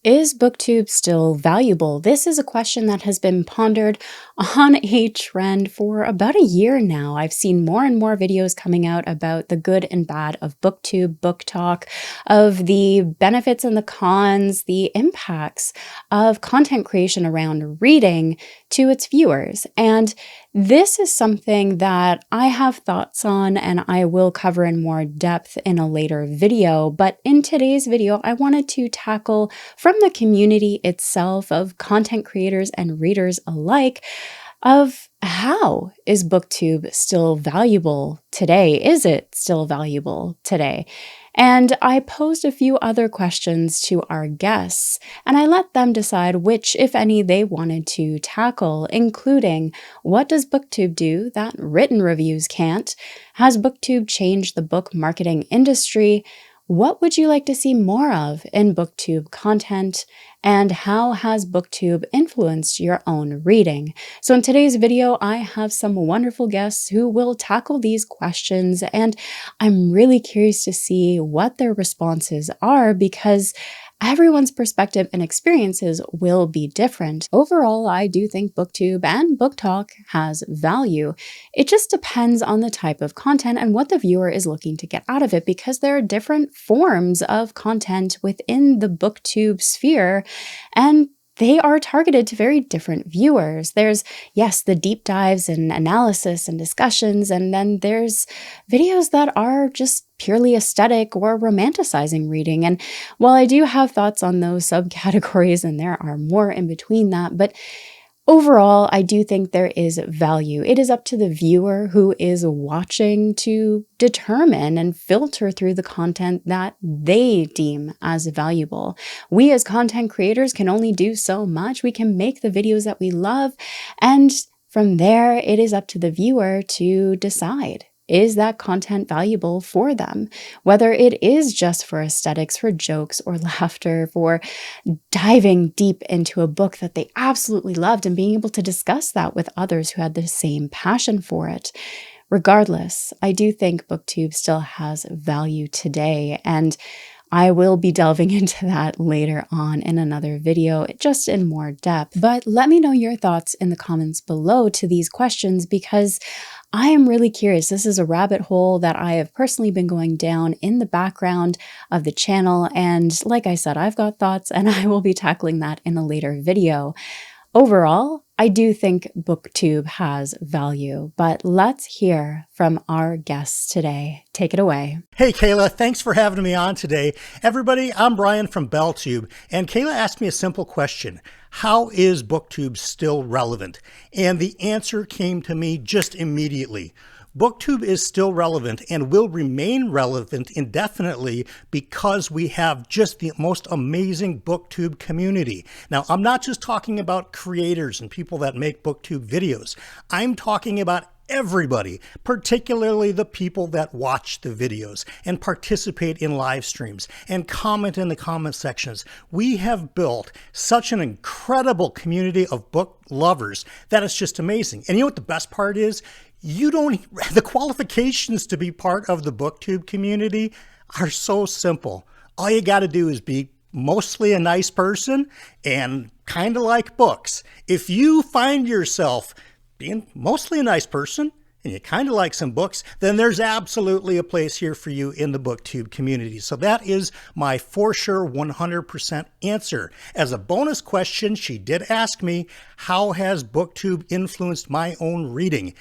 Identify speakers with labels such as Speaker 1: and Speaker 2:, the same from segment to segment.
Speaker 1: Is Booktube still valuable? This is a question that has been pondered on a trend for about a year now. I've seen more and more videos coming out about the good and bad of Booktube, book talk, of the benefits and the cons, the impacts of content creation around reading to its viewers. And this is something that I have thoughts on and I will cover in more depth in a later video. But in today's video, I wanted to tackle from the community itself of content creators and readers alike of how is Booktube still valuable today? Is it still valuable today? And I posed a few other questions to our guests, and I let them decide which, if any, they wanted to tackle, including what does Booktube do that written reviews can't? Has Booktube changed the book marketing industry? What would you like to see more of in Booktube content? And how has Booktube influenced your own reading? So in today's video, I have some wonderful guests who will tackle these questions, and I'm really curious to see what their responses are because everyone's perspective and experiences will be different. Overall, I do think Booktube and Book Talk has value. It just depends on the type of content and what the viewer is looking to get out of it, because there are different forms of content within the Booktube sphere, and they are targeted to very different viewers. There's, yes, the deep dives and analysis and discussions, and then there's videos that are just purely aesthetic or romanticizing reading. And while I do have thoughts on those subcategories, and there are more in between that, but overall, I do think there is value. It is up to the viewer who is watching to determine and filter through the content that they deem as valuable. We as content creators can only do so much. We can make the videos that we love, and from there, it is up to the viewer to decide. Is that content valuable for them? Whether it is just for aesthetics, for jokes or laughter, for diving deep into a book that they absolutely loved and being able to discuss that with others who had the same passion for it. Regardless, I do think Booktube still has value today, and I will be delving into that later on in another video, just in more depth. But let me know your thoughts in the comments below to these questions, because I am really curious. This is a rabbit hole that I have personally been going down in the background of the channel. And like I said, I've got thoughts and I will be tackling that in a later video. Overall, I do think Booktube has value, but let's hear from our guests today. Take it away.
Speaker 2: Hey, Kayla, thanks for having me on today. Everybody, I'm Brian from Booktube, and Kayla asked me a simple question. How is Booktube still relevant? And the answer came to me just immediately. Booktube is still relevant and will remain relevant indefinitely because we have just the most amazing Booktube community. Now, I'm not just talking about creators and people that make Booktube videos. I'm talking about everybody, particularly the people that watch the videos and participate in live streams and comment in the comment sections. We have built such an incredible community of book lovers that it's just amazing. And you know what the best part is? The qualifications to be part of the Booktube community are so simple. All you got to do is be mostly a nice person and kind of like books. If you find yourself being mostly a nice person and you kind of like some books, then there's absolutely a place here for you in the Booktube community. So that is my for sure 100% answer. As a bonus question, she did ask me, how has Booktube influenced my own reading?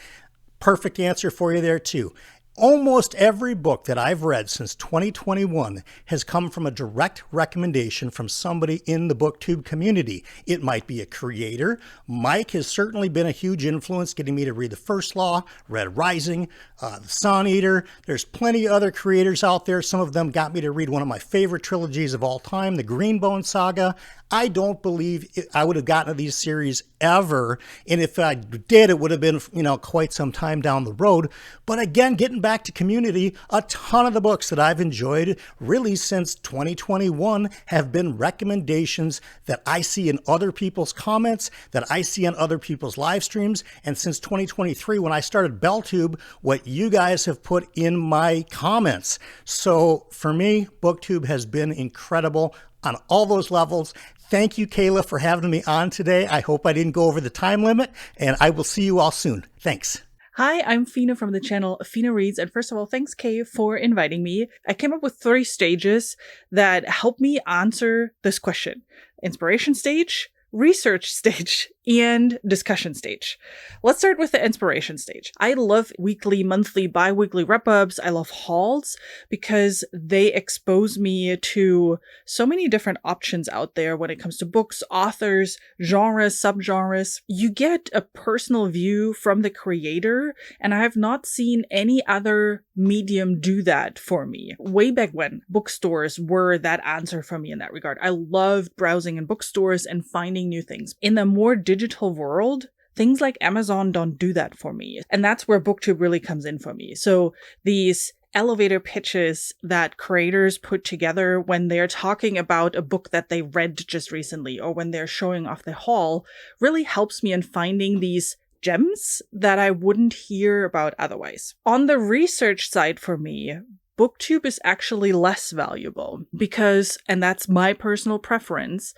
Speaker 2: Perfect answer for you there too. Almost every book that I've read since 2021 has come from a direct recommendation from somebody in the Booktube community. It might be a creator. Mike has certainly been a huge influence, getting me to read The First Law, Red Rising, The Sun Eater. There's plenty of other creators out there. Some of them got me to read one of my favorite trilogies of all time, the Greenbone Saga. I don't believe I would have gotten to these series ever, and if I did, it would have been, quite some time down the road. But again, getting back to community, a ton of the books that I've enjoyed really since 2021 have been recommendations that I see in other people's comments, that I see on other people's live streams, and since 2023 when I started Booktube, what you guys have put in my comments. So for me, Booktube has been incredible on all those levels. Thank you, Kayla, for having me on today. I hope I didn't go over the time limit, and I will see you all soon. Thanks.
Speaker 3: Hi, I'm Fina from the channel FineReads, and first of all, thanks Kay for inviting me. I came up with 3 stages that help me answer this question. Inspiration stage, research stage, and discussion stage. Let's start with the inspiration stage. I love weekly, monthly, bi-weekly wrap-ups. I love hauls because they expose me to so many different options out there when it comes to books, authors, genres, subgenres. You get a personal view from the creator, and I have not seen any other medium do that for me. Way back when, bookstores were that answer for me in that regard. I loved browsing in bookstores and finding new things. In the more digital world, things like Amazon don't do that for me. And that's where Booktube really comes in for me. So these elevator pitches that creators put together when they're talking about a book that they read just recently, or when they're showing off the haul, really helps me in finding these gems that I wouldn't hear about otherwise. On the research side for me, Booktube is actually less valuable because, and that's my personal preference,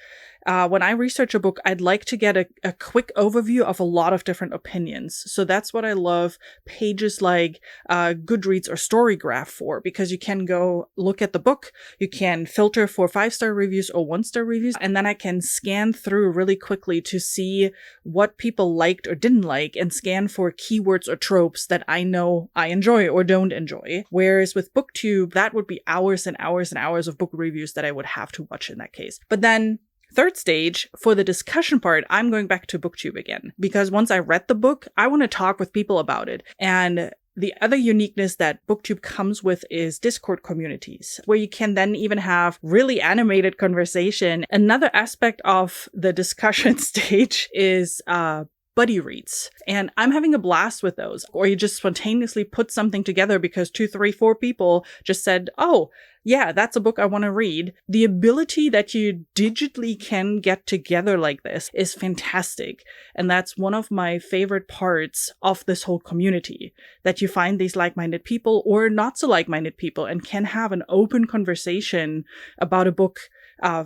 Speaker 3: when I research a book, I'd like to get a quick overview of a lot of different opinions. So that's what I love pages like Goodreads or StoryGraph for, because you can go look at the book, you can filter for 5-star reviews or 1-star reviews, and then I can scan through really quickly to see what people liked or didn't like and scan for keywords or tropes that I know I enjoy or don't enjoy. Whereas with Booktube, that would be hours and hours and hours of book reviews that I would have to watch in that case. But then third stage, for the discussion part, I'm going back to Booktube again, because once I read the book, I want to talk with people about it. And the other uniqueness that Booktube comes with is Discord communities, where you can then even have really animated conversation. Another aspect of the discussion stage is buddy reads. And I'm having a blast with those. Or you just spontaneously put something together because 2, 3, 4 people just said, oh, yeah, that's a book I want to read. The ability that you digitally can get together like this is fantastic. And that's one of my favorite parts of this whole community, that you find these like-minded people or not so like-minded people and can have an open conversation about a book.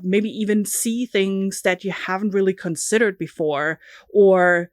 Speaker 3: Maybe even see things that you haven't really considered before, or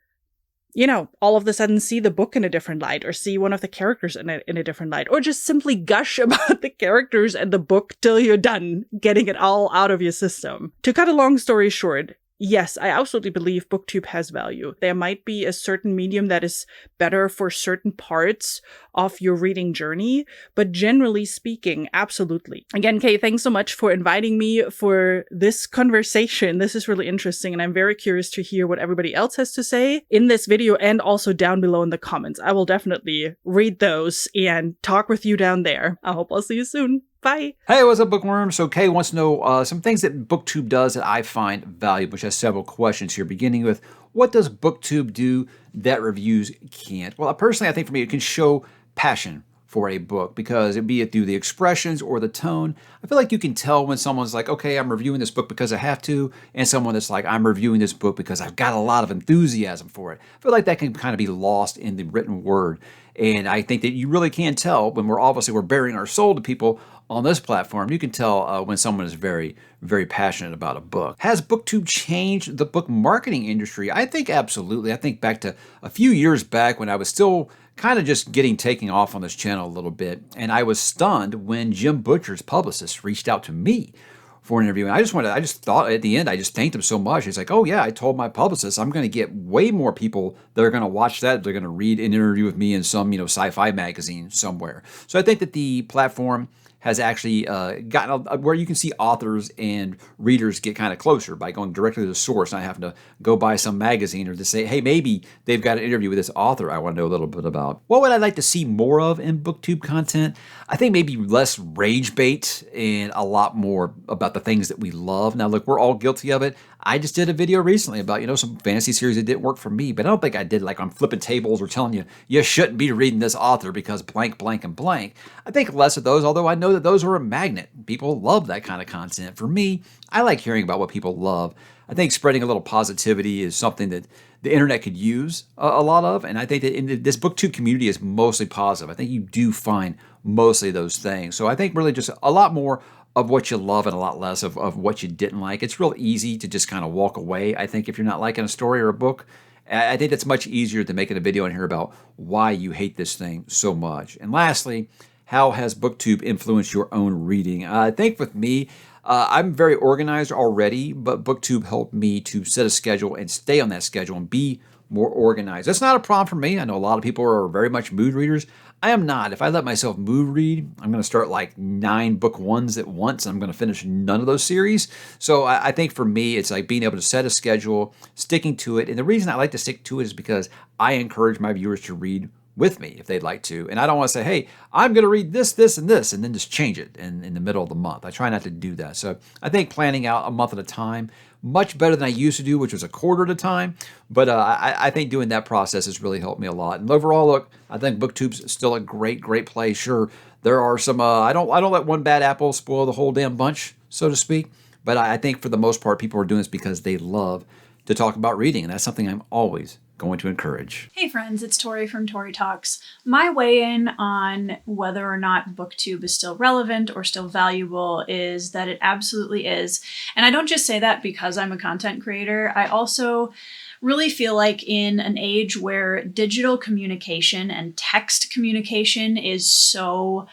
Speaker 3: all of a sudden see the book in a different light, or see one of the characters in a different light, or just simply gush about the characters and the book till you're done getting it all out of your system. To cut a long story short, yes, I absolutely believe Booktube has value. There might be a certain medium that is better for certain parts of your reading journey, but generally speaking, absolutely. Again, Kay, thanks so much for inviting me for this conversation. This is really interesting, and I'm very curious to hear what everybody else has to say in this video and also down below in the comments. I will definitely read those and talk with you down there. I hope I'll see you soon. Bye.
Speaker 4: Hey, what's up, bookworm? So Kay wants to know some things that Booktube does that I find valuable, which has several questions here, beginning with, what does Booktube do that reviews can't? Well, personally, I think for me, it can show passion for a book, because it be it through the expressions or the tone. I feel like you can tell when someone's like, okay, I'm reviewing this book because I have to, and someone that's like, I'm reviewing this book because I've got a lot of enthusiasm for it. I feel like that can kind of be lost in the written word. And I think that you really can tell when we're bearing our soul to people on this platform. You can tell when someone is very, very passionate about a book. Has Booktube changed the book marketing industry? I think absolutely. I think back to a few years back when I was still kind of just taking off on this channel a little bit, and I was stunned when Jim Butcher's publicist reached out to me for an interview. And I just thought at the end, I just thanked him so much. He's like, oh yeah, I told my publicist I'm going to get way more people that are going to watch that. They're going to read an interview with me in some, sci-fi magazine somewhere. So I think that the platform has actually gotten where you can see authors and readers get kind of closer by going directly to the source, not having to go buy some magazine or to say, hey, maybe they've got an interview with this author I want to know a little bit about. What would I like to see more of in Booktube content? I think maybe less rage bait and a lot more about the things that we love. Now, look, we're all guilty of it. I just did a video recently about, some fantasy series that didn't work for me, but I don't think I did like I'm flipping tables or telling you, you shouldn't be reading this author because blank, blank, and blank. I think less of those, although I know that those are a magnet. People love that kind of content. For me, I like hearing about what people love. I think spreading a little positivity is something that the internet could use a lot of, and I think that this Booktube community is mostly positive. I think you do find mostly those things. So I think really just a lot more of what you love and a lot less of what you didn't like. It's real easy to just kind of walk away, I think, if you're not liking a story or a book. I think it's much easier than making a video on here about why you hate this thing so much. And lastly, how has Booktube influenced your own reading? I think with me, I'm very organized already, but Booktube helped me to set a schedule and stay on that schedule and be more organized. That's not a problem for me. I know a lot of people are very much mood readers. I am not. If I let myself mood read, I'm going to start like 9 book ones at once. And I'm going to finish none of those series. So I think for me, it's like being able to set a schedule, sticking to it. And the reason I like to stick to it is because I encourage my viewers to read with me if they'd like to. And I don't want to say, hey, I'm going to read this, this, and this, and then just change it in the middle of the month. I try not to do that. So I think planning out a month at a time, much better than I used to do, which was a quarter at a time. But I think doing that process has really helped me a lot. And overall, look, I think Booktube's still a great, great place. Sure, there are some, I don't let one bad apple spoil the whole damn bunch, so to speak. But I think for the most part, people are doing this because they love to talk about reading. And that's something I'm always going to encourage.
Speaker 5: Hey friends, it's Tori from Tori Talks. My weigh-in on whether or not Booktube is still relevant or still valuable is that it absolutely is. And I don't just say that because I'm a content creator. I also really feel like in an age where digital communication and text communication is so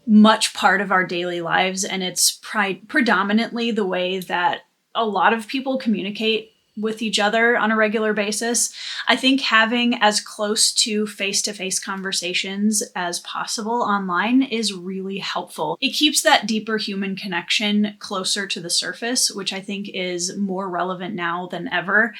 Speaker 5: much part of our daily lives, and it's predominantly the way that a lot of people communicate with each other on a regular basis, I think having as close to face-to-face conversations as possible online is really helpful. It keeps that deeper human connection closer to the surface, which I think is more relevant now than ever.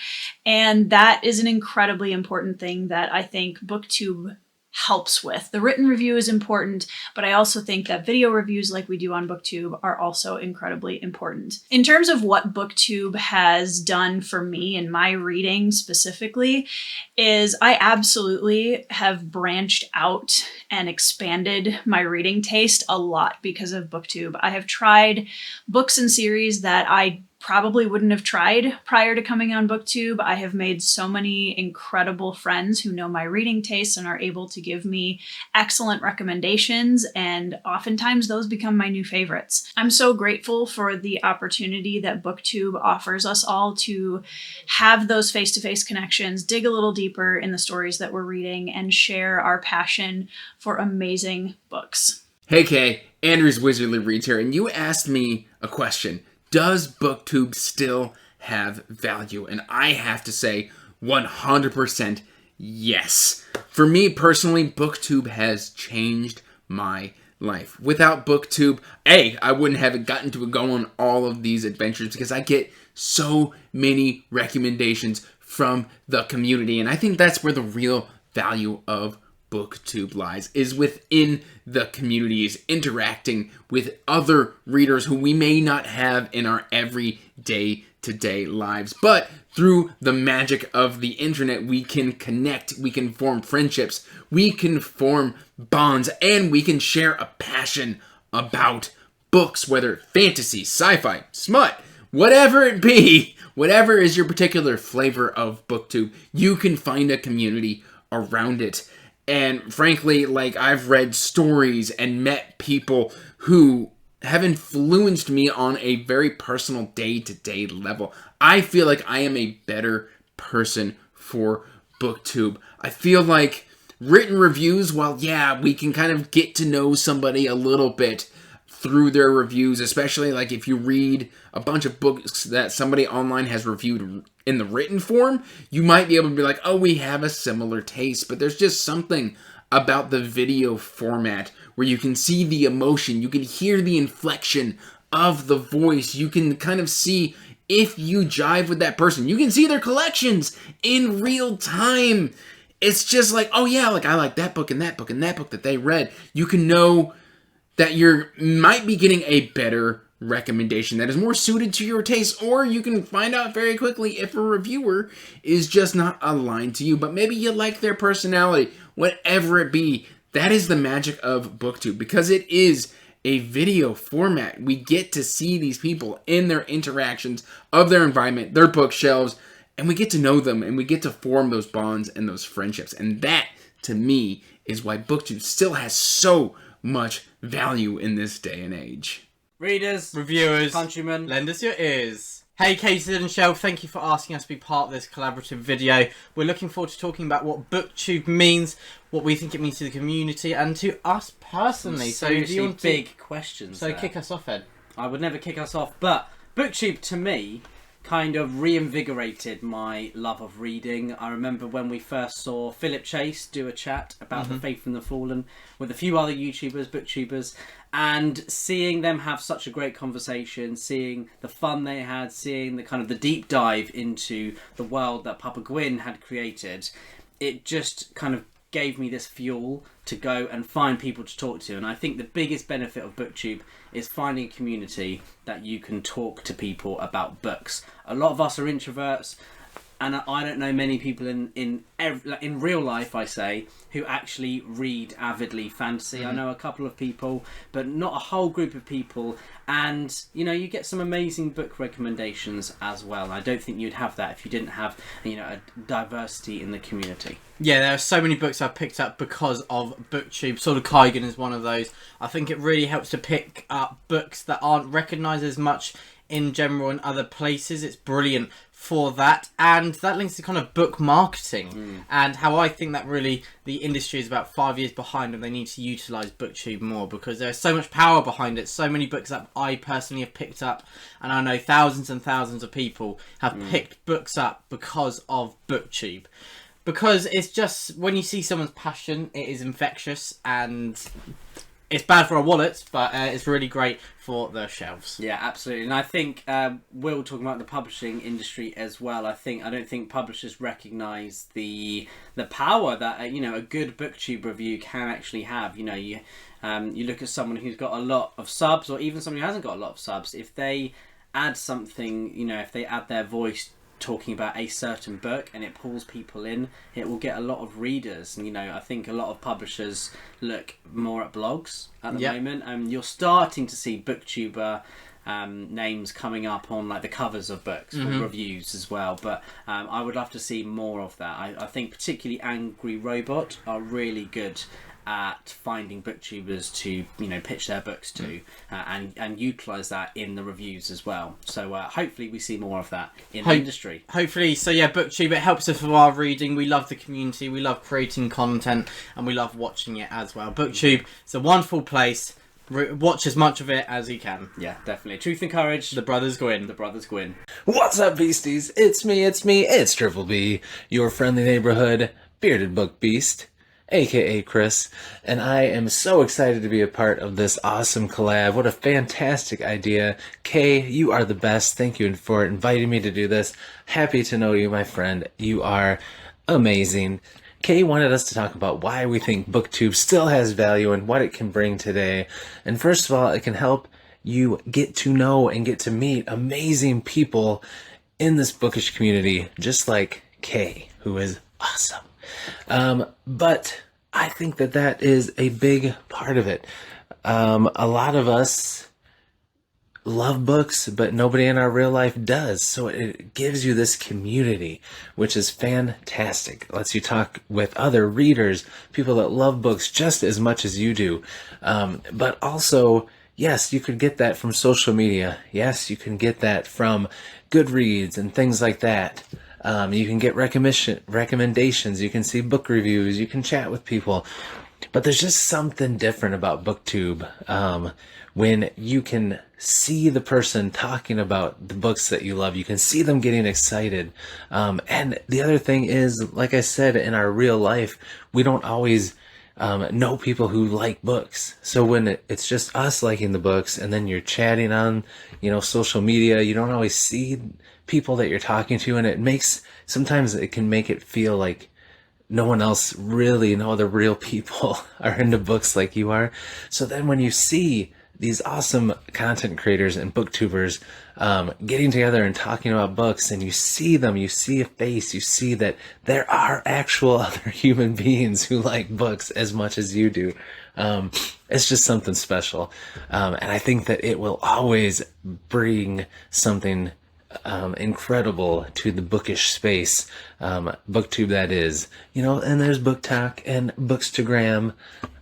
Speaker 5: And that is an incredibly important thing that I think Booktube helps with. The written review is important, but I also think that video reviews like we do on Booktube are also incredibly important. In terms of what Booktube has done for me in my reading specifically, is I absolutely have branched out and expanded my reading taste a lot because of Booktube. I have tried books and series that I probably wouldn't have tried prior to coming on Booktube. I have made so many incredible friends who know my reading tastes and are able to give me excellent recommendations, and oftentimes those become my new favorites. I'm so grateful for the opportunity that Booktube offers us all to have those face-to-face connections, dig a little deeper in the stories that we're reading, and share our passion for amazing books.
Speaker 6: Hey Kay, AndrewsWizardlyReads here, and you asked me a question. Does Booktube still have value? And I have to say 100% yes. For me personally, Booktube has changed my life. Without Booktube, I wouldn't have gotten to go on all of these adventures because I get so many recommendations from the community. And I think that's where the real value of Booktube lies, is within the communities, interacting with other readers who we may not have in our everyday to-day lives. But through the magic of the internet, we can connect, we can form friendships, we can form bonds, and we can share a passion about books, whether fantasy, sci-fi, smut, whatever it be, whatever is your particular flavor of Booktube, you can find a community around it. And frankly, like, I've read stories and met people who have influenced me on a very personal day-to-day level. I feel like I am a better person for Booktube. I feel like written reviews, while yeah, we can kind of get to know somebody a little bit through their reviews, especially like if you read a bunch of books that somebody online has reviewed in the written form, you might be able to be like, oh, we have a similar taste. But there's just something about the video format where you can see the emotion, you can hear the inflection of the voice, you can kind of see if you jive with that person. You can see their collections in real time. It's just like, oh yeah, like I like that book and that book and that book that they read. You can know that you might be getting a better recommendation that is more suited to your taste, or you can find out very quickly if a reviewer is just not aligned to you, but maybe you like their personality, whatever it be. That is the magic of Booktube, because it is a video format. We get to see these people in their interactions of their environment, their bookshelves, and we get to know them, and we get to form those bonds and those friendships. And that, to me, is why Booktube still has so much value in this day and age.
Speaker 7: Readers,
Speaker 8: reviewers,
Speaker 7: countrymen,
Speaker 8: lend us your ears. Hey, Katie and Shel, thank you for asking us to be part of this collaborative video. We're looking forward to talking about what BookTube means, what we think it means to the community, and to us personally. So, do you want
Speaker 7: big questions?
Speaker 8: So, kick us off, Ed.
Speaker 7: I would never kick us off, but BookTube to me kind of reinvigorated my love of reading. I remember when we first saw Philip Chase do a chat about The Faith and the Fallen with a few other YouTubers, booktubers, and seeing them have such a great conversation, seeing the fun they had, seeing the kind of the deep dive into the world that Papa Gwyn had created, it just kind of gave me this fuel to go and find people to talk to. And I think the biggest benefit of BookTube is finding a community that you can talk to people about books. A lot of us are introverts, and I don't know many people in real life, I say, who actually read avidly fantasy. I know a couple of people, but not a whole group of people. And, you know, you get some amazing book recommendations as well. I don't think you'd have that if you didn't have, you know, a diversity in the community.
Speaker 8: Yeah, there are so many books I've picked up because of BookTube. Sort of Kaigan is one of those. I think it really helps to pick up books that aren't recognised as much in general in other places. It's brilliant for that, and that links to kind of book marketing and how I think that really the industry is about 5 years behind and they need to utilise BookTube more, because there's so much power behind it. So many books that I personally have picked up, and I know thousands and thousands of people have picked books up because of BookTube. Because it's just, when you see someone's passion, it is infectious, and it's bad for our wallets, but it's really great for the shelves.
Speaker 7: Yeah, absolutely. And I think Will talking about the publishing industry as well. I don't think publishers recognise the power that you know, a good BookTube review can actually have. You know, you look at someone who's got a lot of subs, or even someone who hasn't got a lot of subs. If they add something, you know, if they add their voice talking about a certain book and it pulls people in, it will get a lot of readers. And, you know, I think a lot of publishers look more at blogs at the moment, and you're starting to see booktuber names coming up on like the covers of books for reviews as well. But I would love to see more of that. I think particularly Angry Robot are really good at finding booktubers to, you know, pitch their books to, and utilise that in the reviews as well. So hopefully we see more of that in the industry.
Speaker 8: Hopefully. So yeah, BookTube, it helps us with our reading. We love the community, we love creating content, and we love watching it as well. BookTube is a wonderful place. Watch as much of it as you can.
Speaker 7: Yeah, definitely. Truth and Courage.
Speaker 8: The Brothers Gwynne.
Speaker 7: The Brothers Gwynne.
Speaker 9: What's up, beasties? It's me, Triple B, your friendly neighborhood bearded book beast, aka Chris, and I am so excited to be a part of this awesome collab. What a fantastic idea. Kay, you are the best. Thank you for inviting me to do this. Happy to know you, my friend. You are amazing. Kay wanted us to talk about why we think BookTube still has value and what it can bring today. And first of all, it can help you get to know and get to meet amazing people in this bookish community, just like Kay, who is awesome. But I think that is a big part of it. A lot of us love books, but nobody in our real life does. So it gives you this community, which is fantastic. It lets you talk with other readers, people that love books just as much as you do. But also, yes, you could get that from social media. Yes, you can get that from Goodreads and things like that. You can get recommendations, you can see book reviews, you can chat with people. But there's just something different about BookTube when you can see the person talking about the books that you love. You can see them getting excited. And the other thing is, like I said, in our real life, we don't always know people who like books. So when it's just us liking the books, and then you're chatting on, you know, social media, you don't always see people that you're talking to, and sometimes it can make it feel like no one else really, no other real people are into books like you are. So then when you see these awesome content creators and booktubers getting together and talking about books, and you see them, you see a face, you see that there are actual other human beings who like books as much as you do. It's just something special. And I think that it will always bring something incredible to the bookish space, BookTube that is, you know. And there's Book Talk and Bookstagram,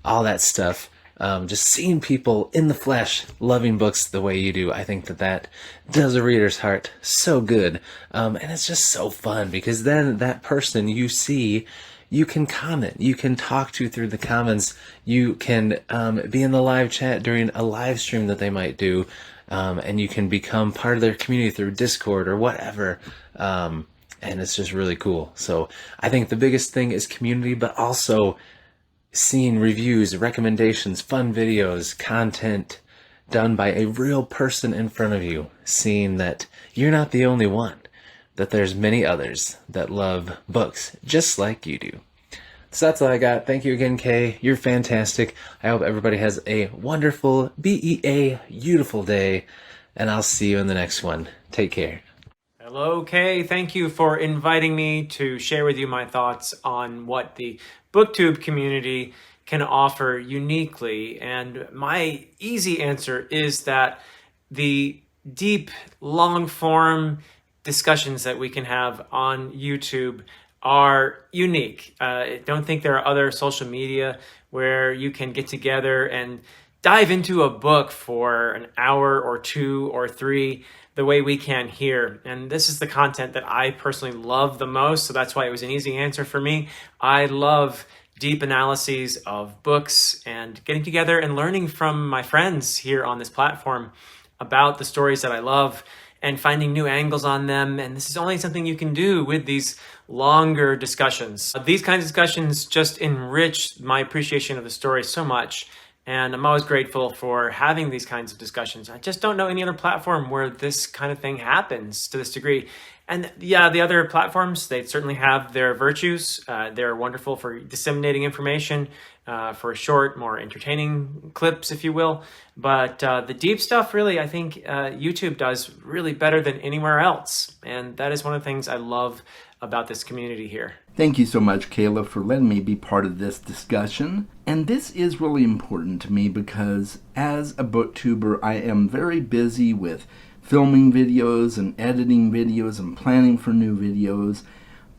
Speaker 9: all that stuff. Just seeing people in the flesh loving books the way you do, I think that does a reader's heart so good. And it's just so fun because then that person you see, you can comment, you can talk to through the comments, you can be in the live chat during a live stream that they might do, and you can become part of their community through Discord or whatever. And it's just really cool. So I think the biggest thing is community, but also seeing reviews, recommendations, fun videos, content done by a real person in front of you, seeing that you're not the only one, that there's many others that love books just like you do. So that's all I got. Thank you again, Kay. You're fantastic. I hope everybody has a wonderful, beautiful day, and I'll see you in the next one. Take care.
Speaker 10: Hello, Kay. Thank you for inviting me to share with you my thoughts on what the Booktube community can offer uniquely. And my easy answer is that the deep, long-form discussions that we can have on YouTube are unique. I don't think there are other social media where you can get together and dive into a book for an hour or 2 or 3 the way we can here. And this is the content that I personally love the most, so that's why it was an easy answer for me. I love deep analyses of books and getting together and learning from my friends here on this platform about the stories that I love and finding new angles on them. And this is only something you can do with these longer discussions. These kinds of discussions just enrich my appreciation of the story so much. And I'm always grateful for having these kinds of discussions. I just don't know any other platform where this kind of thing happens to this degree. And yeah, the other platforms, they certainly have their virtues. They're wonderful for disseminating information, for short, more entertaining clips, if you will. But the deep stuff, really, I think YouTube does really better than anywhere else. And that is one of the things I love about this community here.
Speaker 11: Thank you so much, Kayla, for letting me be part of this discussion. And this is really important to me because as a booktuber, I am very busy with filming videos and editing videos and planning for new videos,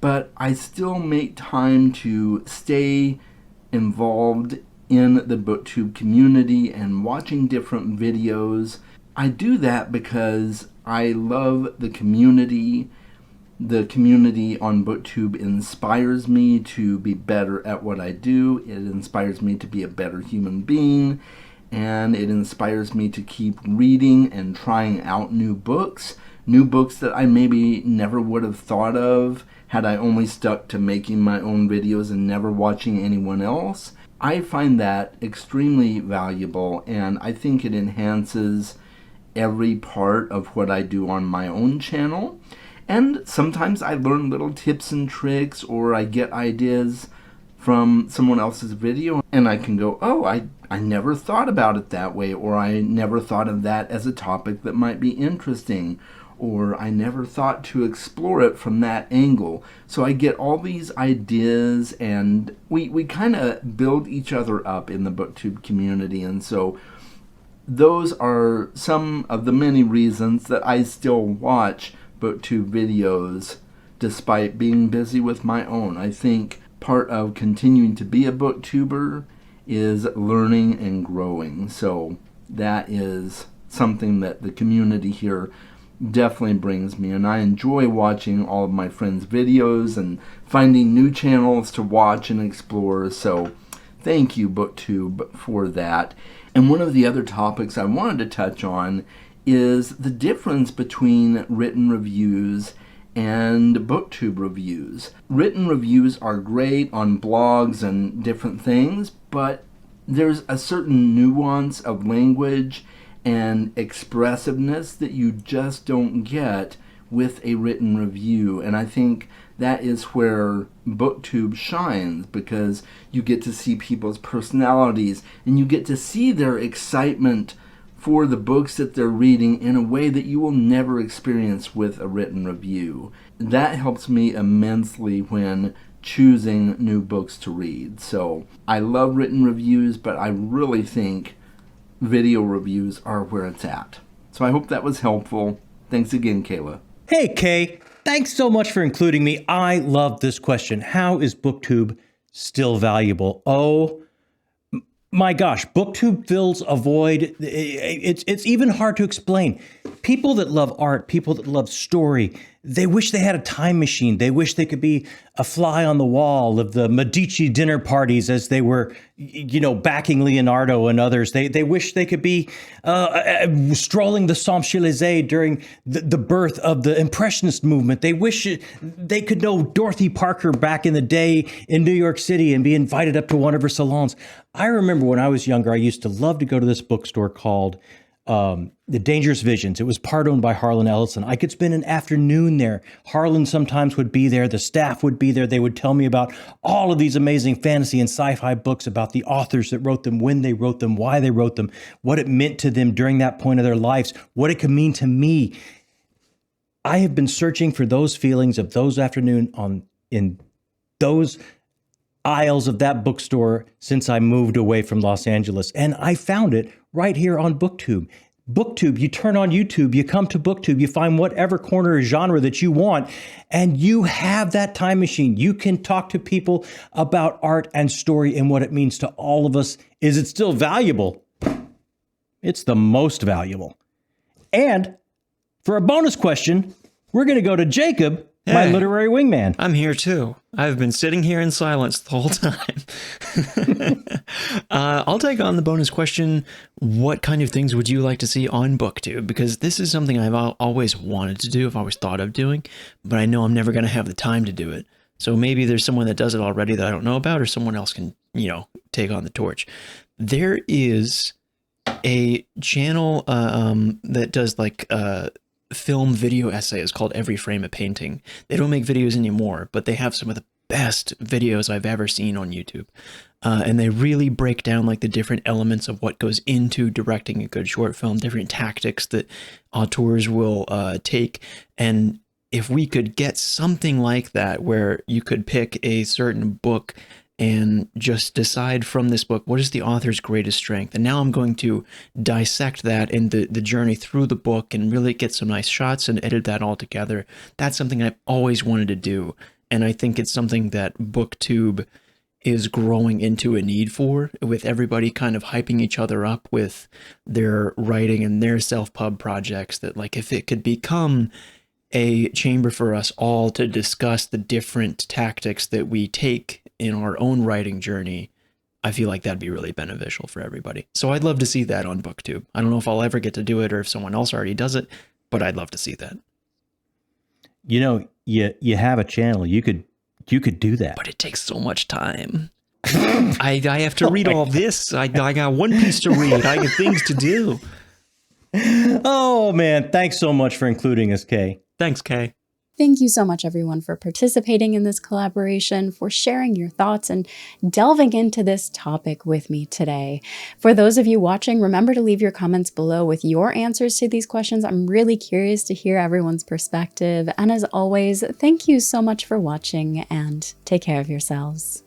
Speaker 11: but I still make time to stay involved in the Booktube community and watching different videos. I do that because I love the community. The community on Booktube inspires me to be better at what I do. It inspires me to be a better human being, and it inspires me to keep reading and trying out new books that I maybe never would have thought of had I only stuck to making my own videos and never watching anyone else. I find that extremely valuable, and I think it enhances every part of what I do on my own channel. And sometimes I learn little tips and tricks, or I get ideas from someone else's video, and I can go, oh, I never thought about it that way, or I never thought of that as a topic that might be interesting, or I never thought to explore it from that angle. So I get all these ideas, and we kind of build each other up in the Booktube community, and so those are some of the many reasons that I still watch Booktube videos despite being busy with my own. I think part of continuing to be a booktuber is learning and growing. So that is something that the community here definitely brings me, and I enjoy watching all of my friends' videos and finding new channels to watch and explore. So thank you, Booktube, for that. And one of the other topics I wanted to touch on is the difference between written reviews and Booktube reviews. Written reviews are great on blogs and different things, but there's a certain nuance of language and expressiveness that you just don't get with a written review. And I think that is where Booktube shines, because you get to see people's personalities and you get to see their excitement for the books that they're reading in a way that you will never experience with a written review. That helps me immensely when choosing new books to read. So I love written reviews, but I really think video reviews are where it's at. So I hope that was helpful. Thanks again, Kayla.
Speaker 12: Hey, Kay. Thanks so much for including me. I love this question. How is Booktube still valuable? Oh, my gosh, Booktube fills a void. It's even hard to explain. People that love art, people that love story, they wish they had a time machine. They wish they could be a fly on the wall of the Medici dinner parties as they were, backing Leonardo and others. They wish they could be strolling the Champs-Élysées during the birth of the Impressionist movement. They wish they could know Dorothy Parker back in the day in New York City and be invited up to one of her salons. I remember when I was younger, I used to love to go to this bookstore called The Dangerous Visions. It was part owned by Harlan Ellison. I could spend an afternoon there. Harlan sometimes would be there. The staff would be there. They would tell me about all of these amazing fantasy and sci-fi books, about the authors that wrote them, when they wrote them, why they wrote them, what it meant to them during that point of their lives, what it could mean to me. I have been searching for those feelings of those afternoons in those aisles of that bookstore since I moved away from Los Angeles. And I found it right here on Booktube. Booktube, you turn on YouTube, you come to Booktube, you find whatever corner or genre that you want, and you have that time machine. You can talk to people about art and story and what it means to all of us. Is it still valuable? It's the most valuable. And for a bonus question, we're going to go to Jacob, my literary wingman.
Speaker 13: I'm here too. I've been sitting here in silence the whole time. I'll take on the bonus question. What kind of things would you like to see on Booktube? Because this is something I've always wanted to do, I've always thought of doing, but I know I'm never going to have the time to do it. So maybe there's someone that does it already that I don't know about, or someone else can, take on the torch. There is a channel that does film video essays called Every Frame a Painting. They don't make videos anymore, but they have some of the best videos I've ever seen on YouTube. And they really break down the different elements of what goes into directing a good short film, different tactics that auteurs will take. And if we could get something like that, where you could pick a certain book and just decide from this book, what is the author's greatest strength? And now I'm going to dissect that in the journey through the book and really get some nice shots and edit that all together. That's something I've always wanted to do. And I think it's something that Booktube is growing into a need for, with everybody kind of hyping each other up with their writing and their self-pub projects, that if it could become a chamber for us all to discuss the different tactics that we take in our own writing journey, I feel like that'd be really beneficial for everybody. So I'd love to see that on Booktube. I don't know if I'll ever get to do it or if someone else already does it, but I'd love to see that.
Speaker 12: You have a channel. You could do that.
Speaker 13: But it takes so much time. I have to read all this. I got One Piece to read. I got things to do.
Speaker 12: Oh, man. Thanks so much for including us, Kay.
Speaker 13: Thanks, Kay.
Speaker 1: Thank you so much, everyone, for participating in this collaboration, for sharing your thoughts and delving into this topic with me today. For those of you watching, remember to leave your comments below with your answers to these questions. I'm really curious to hear everyone's perspective. And as always, thank you so much for watching, and take care of yourselves.